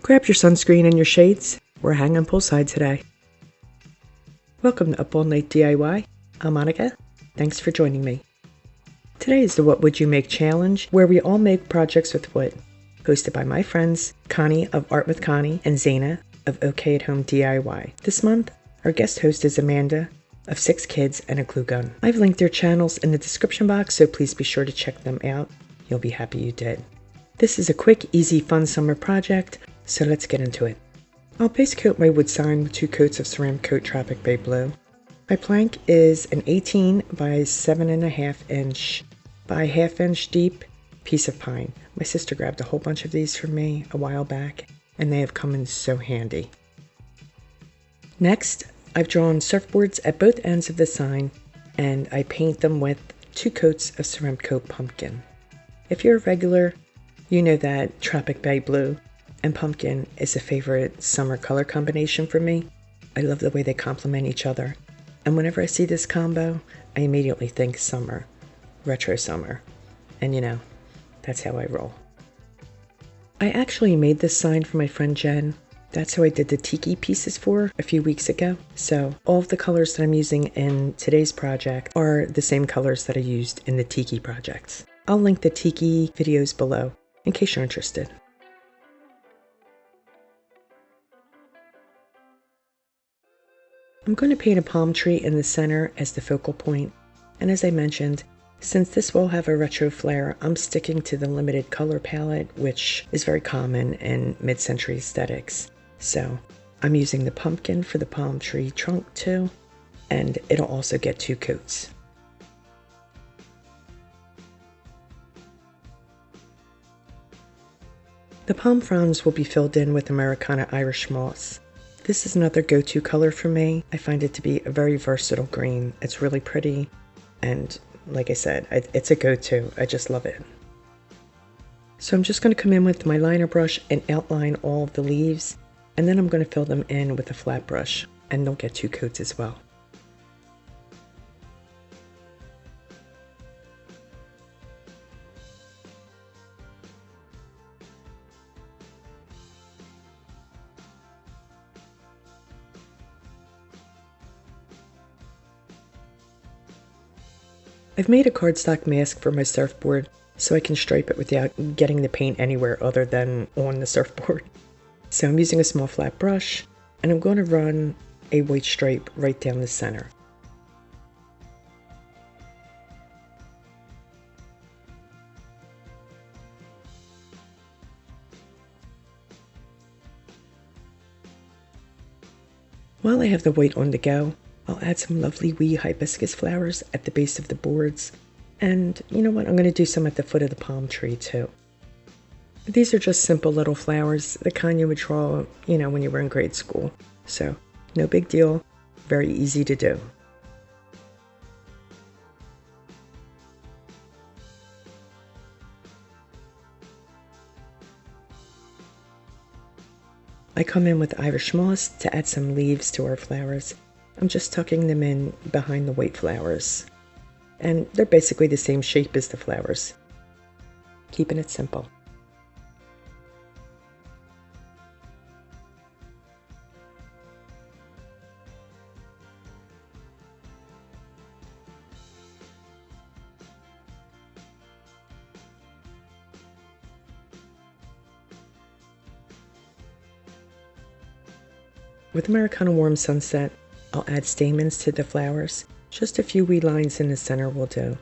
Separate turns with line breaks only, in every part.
Grab your sunscreen and your shades. We're hanging poolside today. Welcome to Up All Night DIY. I'm Monica. Thanks for joining me. Today is the What Would You Make Challenge, where we all make projects with wood. Hosted by my friends, Connie of Art with Connie and Zaina of OK at Home DIY. This month, our guest host is Amanda of 6 Kids and a Glue Gun. I've linked their channels in the description box, so please be sure to check them out. You'll be happy you did. This is a quick, easy, fun summer project, so let's get into it. I'll base coat my wood sign with 2 coats of Ceramcoat Tropic Bay Blue. My plank is an 18 by 7.5 inch by 1/2 inch deep piece of pine. My sister grabbed a whole bunch of these for me a while back, and they have come in so handy. Next, I've drawn surfboards at both ends of the sign, and I paint them with 2 coats of Ceramcoat pumpkin. If you're a regular, you know that Tropic Bay Blue and pumpkin is a favorite summer color combination for me. I love the way they complement each other. And whenever I see this combo, I immediately think summer, retro summer. And you know, that's how I roll. I actually made this sign for my friend Jen. That's who I did the TIKI pieces for a few weeks ago. So all of the colors that I'm using in today's project are the same colors that I used in the TIKI projects. I'll link the TIKI videos below in case you're interested. I'm going to paint a palm tree in the center as the focal point, and as I mentioned, since this will have a retro flair, I'm sticking to the limited color palette, which is very common in mid-century aesthetics. So I'm using the pumpkin for the palm tree trunk too, and it'll also get 2 coats. The palm fronds will be filled in with Americana Irish moss. This is another go-to color for me. I find it to be a very versatile green. It's really pretty, and like I said, it's a go-to. I just love it. So I'm just going to come in with my liner brush and outline all of the leaves, and then I'm going to fill them in with a flat brush, and they'll get 2 coats as well. I've made a cardstock mask for my surfboard so I can stripe it without getting the paint anywhere other than on the surfboard. So I'm using a small flat brush, and I'm going to run a white stripe right down the center. While I have the white on the go, I'll add some lovely wee hibiscus flowers at the base of the boards, and you know what, I'm going to do some at the foot of the palm tree too. These are just simple little flowers, the kind you would draw, you know, when you were in grade school. So, no big deal, very easy to do. I come in with Irish moss to add some leaves to our flowers. I'm just tucking them in behind the white flowers. And they're basically the same shape as the flowers. Keeping it simple. With Americana Warm Sunset, I'll add stamens to the flowers. Just a few wee lines in the center will do.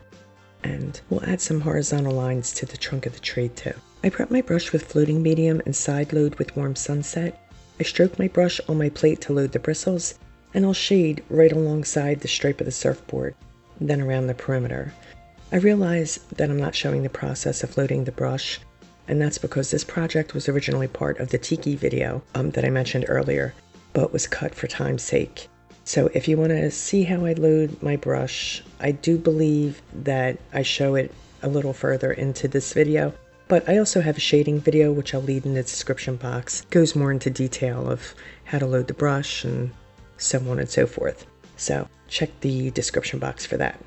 And we'll add some horizontal lines to the trunk of the tree too. I prep my brush with floating medium and side load with Warm Sunset. I stroke my brush on my plate to load the bristles, and I'll shade right alongside the stripe of the surfboard, then around the perimeter. I realize that I'm not showing the process of loading the brush, and that's because this project was originally part of the TIKI video that I mentioned earlier, but was cut for time's sake. So if you want to see how I load my brush, I do believe that I show it a little further into this video, but I also have a shading video which I'll leave in the description box. It goes more into detail of how to load the brush and so on and so forth. So check the description box for that.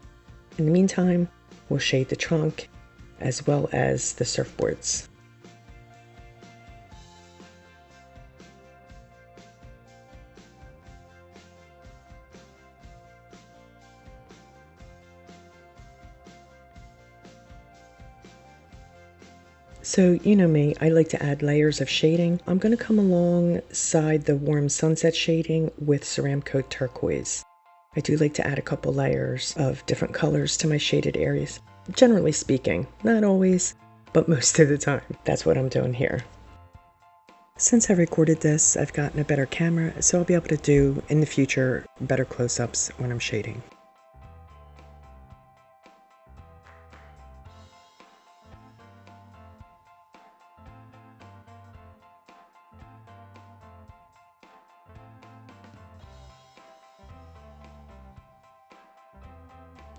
In the meantime, we'll shade the trunk as well as the surfboards. So, you know me, I like to add layers of shading. I'm going to come alongside the warm sunset shading with Ceramcoat Turquoise. I do like to add a couple layers of different colors to my shaded areas. Generally speaking, not always, but most of the time. That's what I'm doing here. Since I recorded this, I've gotten a better camera, so I'll be able to do, in the future, better close-ups when I'm shading.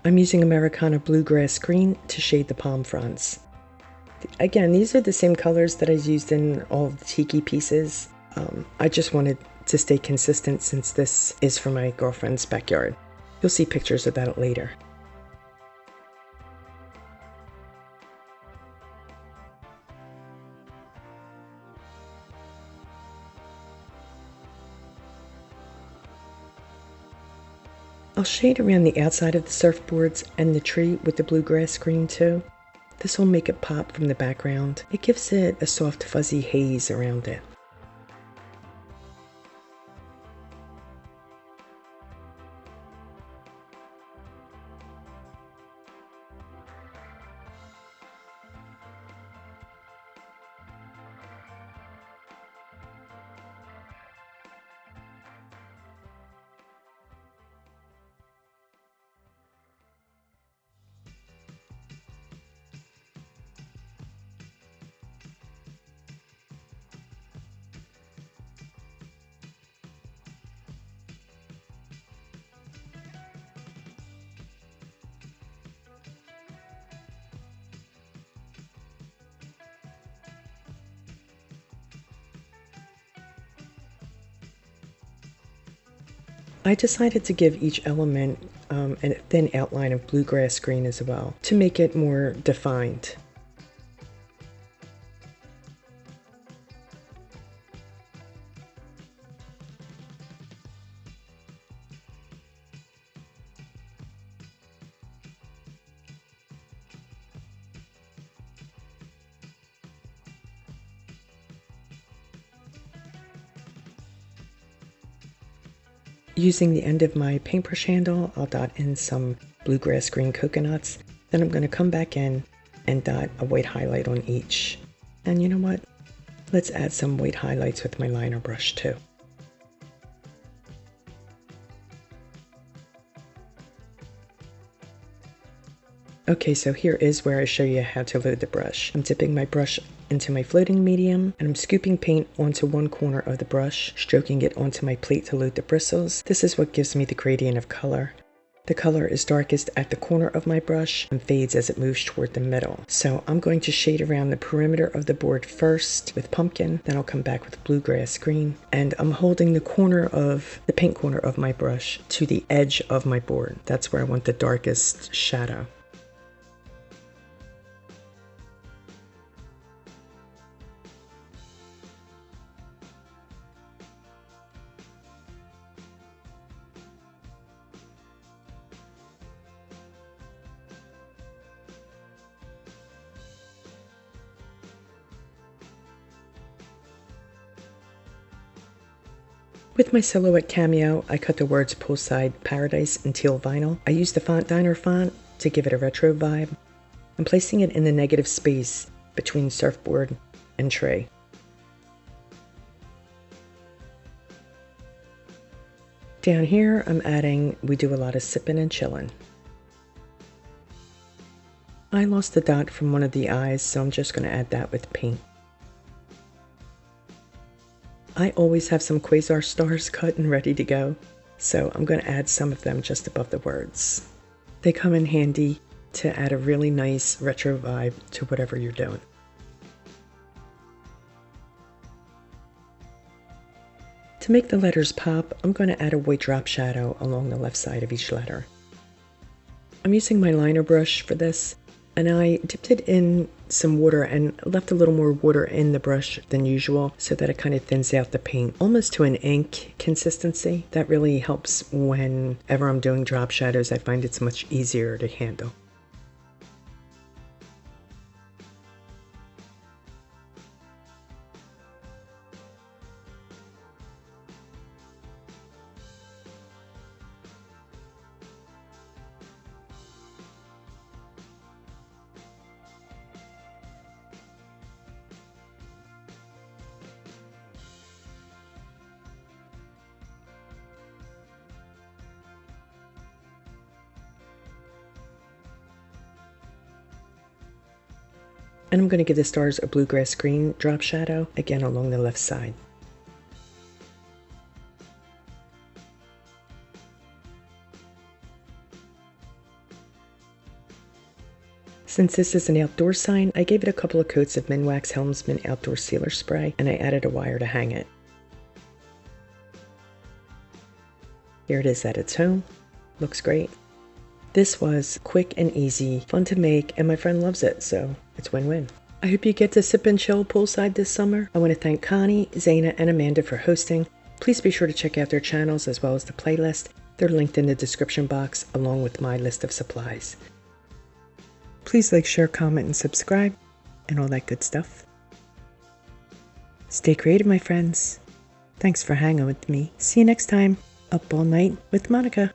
I'm using Americana Bluegrass Green to shade the palm fronds. Again, these are the same colors that I used in all of the TIKI pieces. I just wanted to stay consistent since this is for my girlfriend's backyard. You'll see pictures of that later. I'll shade around the outside of the surfboards and the tree with the bluegrass green too. This will make it pop from the background. It gives it a soft fuzzy haze around it. I decided to give each element a thin outline of bluegrass green as well to make it more defined. Using the end of my paintbrush handle, I'll dot in some bluegrass green coconuts. Then I'm going to come back in and dot a white highlight on each. And you know what? Let's add some white highlights with my liner brush too. Okay, so here is where I show you how to load the brush. I'm dipping my brush into my floating medium and I'm scooping paint onto one corner of the brush, stroking it onto my plate to load the bristles. This is what gives me the gradient of color. The color is darkest at the corner of my brush and fades as it moves toward the middle. So I'm going to shade around the perimeter of the board first with pumpkin, then I'll come back with bluegrass green, and I'm holding the paint corner of my brush to the edge of my board. That's where I want the darkest shadow. With my silhouette cameo, I cut the words Poolside Paradise in teal vinyl. I used the Font Diner font to give it a retro vibe. I'm placing it in the negative space between surfboard and tray. Down here, I'm adding We Do a Lot of Sippin' and Chillin'. I lost the dot from one of the eyes, so I'm just going to add that with paint. I always have some Quasar stars cut and ready to go, so I'm going to add some of them just above the words. They come in handy to add a really nice retro vibe to whatever you're doing. To make the letters pop, I'm going to add a white drop shadow along the left side of each letter. I'm using my liner brush for this, and I dipped it in some water and left a little more water in the brush than usual so that it kind of thins out the paint almost to an ink consistency. That really helps whenever I'm doing drop shadows. I find it's much easier to handle. And I'm going to give the stars a Bluegrass Green drop shadow, again along the left side. Since this is an outdoor sign, I gave it a couple of coats of MinWax Helmsman Outdoor Sealer Spray, and I added a wire to hang it. Here it is at its home. Looks great. This was quick and easy, fun to make, and my friend loves it, so it's win-win. I hope you get to sip and chill poolside this summer. I want to thank Connie, Zaina, and Amanda for hosting. Please be sure to check out their channels as well as the playlist. They're linked in the description box along with my list of supplies. Please like, share, comment, and subscribe, and all that good stuff. Stay creative, my friends. Thanks for hanging with me. See you next time. Up all night with Monica.